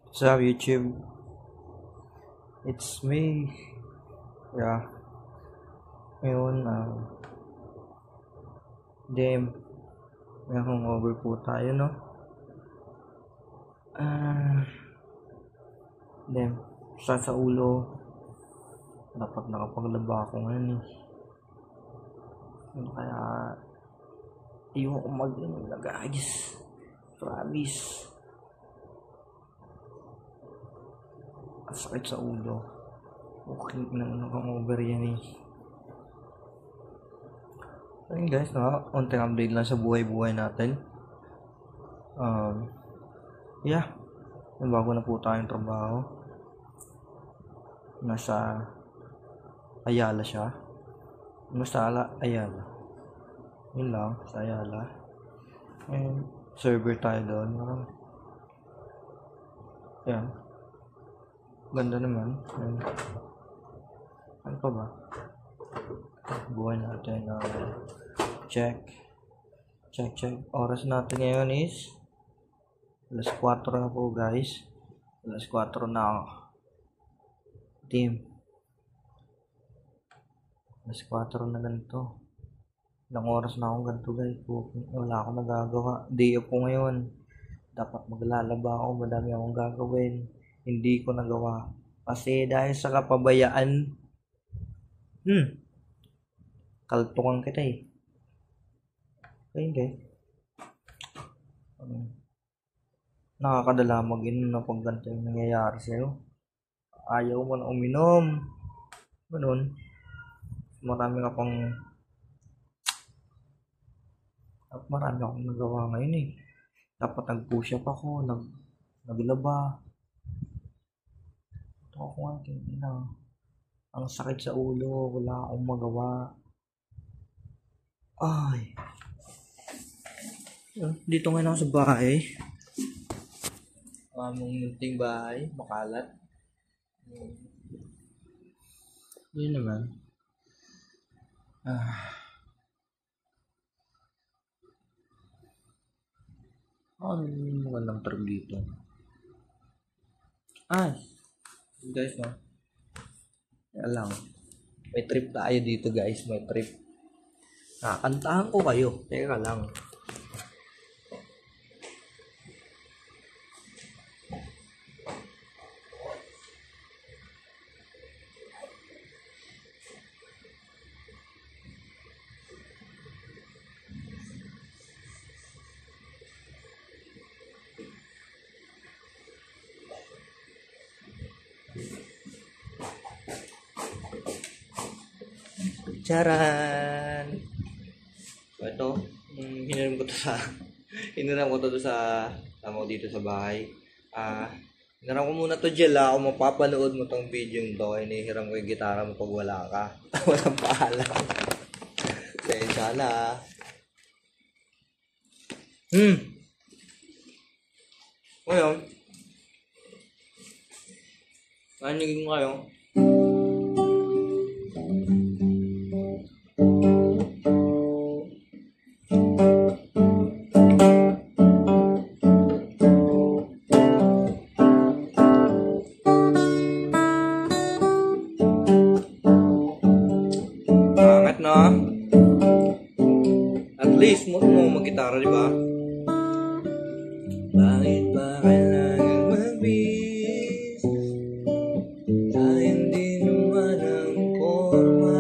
What's up, YouTube? It's me. Yeah. Ngayon, may hangover po tayo, no? Sa ulo. Dapat nakapaglaba ako ngayon, eh. Kaya, iwan ko mag-inom na, guys. Promise. Ang sakit sa ulo. Okay naman ang hangover yan, eh. Ayun guys, konting update lang sa buhay-buhay natin. Bago na po tayong trabaho. Nasa Ayala siya. Ayala. Yun lang, sa Ayala. And server tayo doon. Yan. Ganda naman. Ano pa ba? Buhay natin. Check. Oras natin ngayon is alas 4 na po, guys. Alas 4 na. Team. Alas 4 na ganito. Ilang oras na akong ganito, guys. Wala akong nagagawa. Day off ko ngayon. Dapat maglalaba ako. Madami akong gagawin. Hindi ko nagawa. Kasi dahil sa kapabayaan, kaltukan kita, eh. Ayun, guys. Nakakadala mag-inom na pag ganito yung nangyayari sa'yo. Ayaw mo na uminom. Ganun. Marami akong nagawa ngayon, eh. Dapat nag-push up ako, naglaba. Ito ako nga, ang sakit sa ulo, wala akong magawa. Ay. Dito ngayon ako sa bahay. Munting bahay, makalat. Yun naman. Ano yung magandang term dito? Guys, no? Kaya lang. May trip tayo dito, guys. May trip. Kantahan ko kayo. Teka lang. Charan! So ito, hiniram ko to sa dito sa bahay. Hiniram ko muna to, Jel, kung mapapanood mo tong video nito, hinihiram ko yung gitara mo pag wala ka. Walang paalam. Sensya na. Ngayon, nanigin mo kayo. At least mo mag-gitara, di ba? Bakit ba kailangan magbis? Hindi naman ang forma.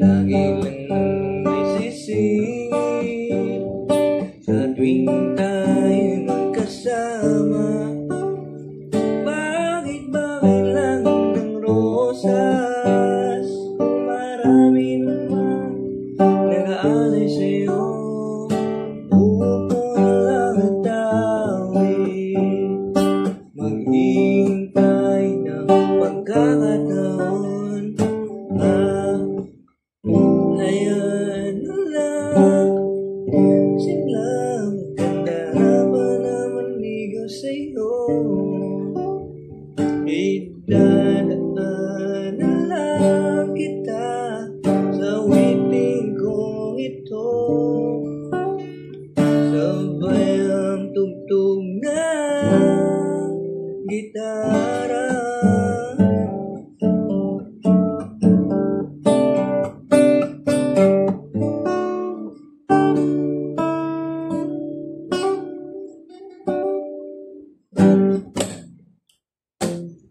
Lagi lang may sisig sa tuwing tayo magkasama. Bakit ba kailangan ng rosas? Marami naman nag-aalay sa'yo. Upo lang at tawid, maghihintay ng pagkakataon. Hayaan na lang, sila maganda pa naman ligaw sa'yo. gitara.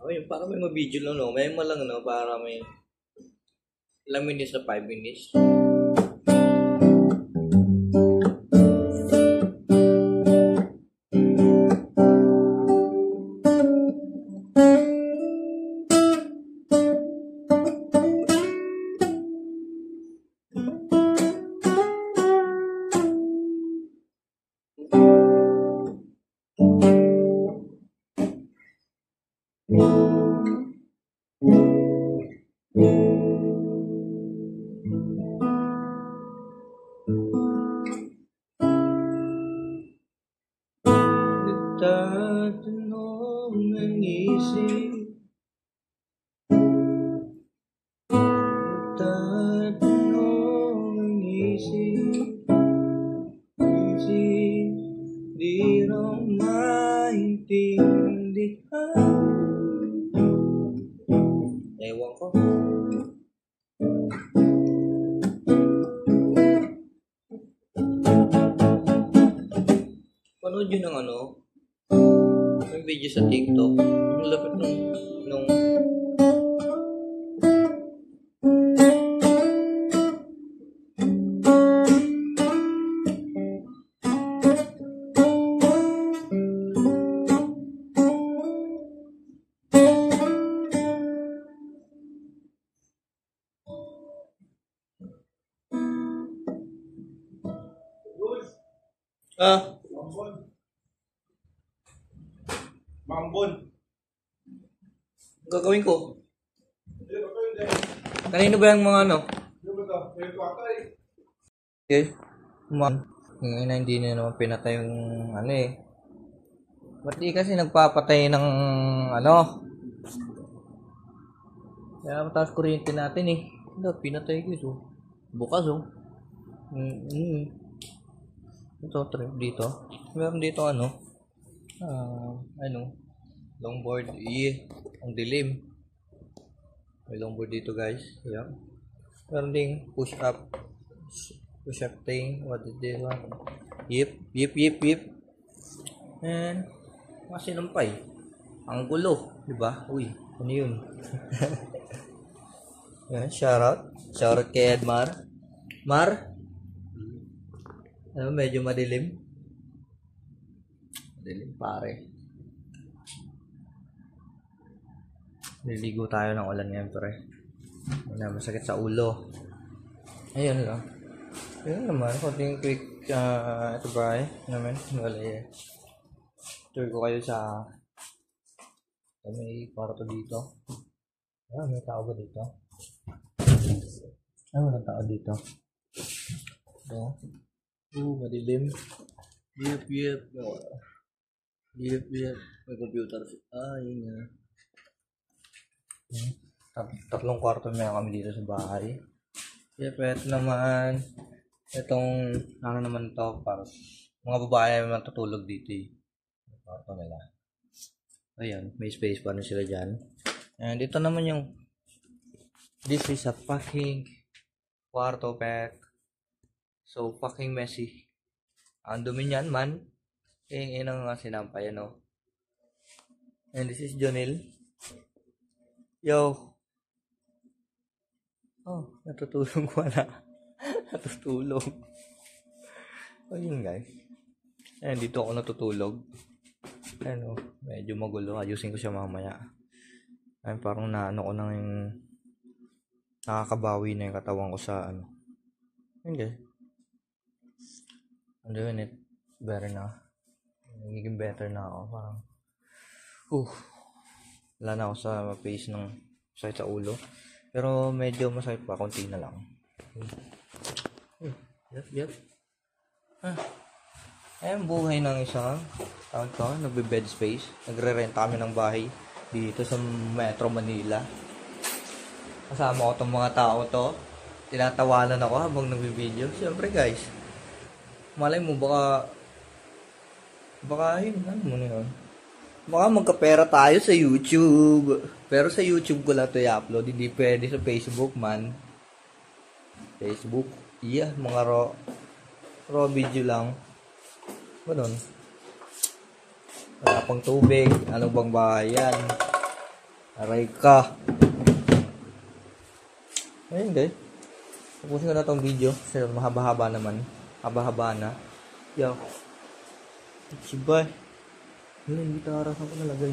Ayun, para may ma-video lang, no? May lang, no? Para may ilang minutes na 5 minutes. Nagtatanong ng isip, nagtatanong ng isip, di raw maintindihan. Ewan ko. Panood yun ng yung video sa TikTok. Ang lapit nung Mambon. gagawin ko. Kanino ba yung mga Okay. Ngayon na hindi na naman pinatay yung Ba't di kasi nagpapatay ng Kaya mataas kuryente natin Hindi, pinatay ko ito. Bukas Ito, trip dito. Meron dito longboard. Ang dilim. May longboard dito guys. Ayan. Meron ding push up thing. What is this one? Yip. And masinampay. Ang gulo, di ba? Uy, ano yun? Yan, shout out kay Edmar. Medyo madilim. Madilim pare. Niligo tayo ng ulan ngayon pre. Masakit sa ulo. Ayun lang. Yun naman, konting quick ito ba tour ko kayo sa may kwarto dito. May tao ba dito? Walang tao dito. Madilim. Yep. May computer. Yun nga. Tatlong kwarto na kami dito sa bahay. Yep, ito naman. Itong, naman to, para mga babae naman tutulog dito kwarto nila. Ayan, may space pa rin sila dyan. And dito naman yung, this is a fucking kwarto pack. So, fucking messy. Ang dumi niyan man. Ang nga sinampay, And this is Jonil. Yo. Natutulog ko na. Natutulog. Yun guys. Ayan, dito ako natutulog. Ayan medyo magulo. Ayusin ko siya mamaya. Ayan, parang naano ko nang yung nakakabawi na yung katawan ko sa Ayan guys. I'm doing it better na. Nagiging better na ako. Parang wala na ako sa face ng sakit sa ulo. Pero medyo masakit pa. Konti na lang. Yep. Ayan buhay ng isang nagbe-bed space. Nagre-renta kami ng bahay dito sa Metro Manila. Kasama ko itong mga tao to. Tinatawanan ako habang nagbe-video. Siyempre guys, malay mo baka yun, Baka magkapera tayo sa YouTube. Pero sa YouTube ko lang ito i-upload. Hindi pwede sa Facebook man. Facebook. Yeah, mga raw video lang. Ganun. Wala pang tubig. Ano bang bayan? Aray ka. Ayun guys. Tapusin ko na tong video. Kasi mahaba-haba naman. Haba-haba na. Yo. Chibay. Yun yung gitara saan ko nalagay.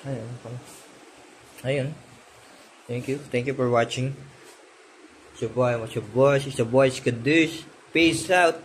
Ayun. Ayun. Thank you for watching. It's your boy. It's your boy. It's your boy. It's Kadush. Peace out.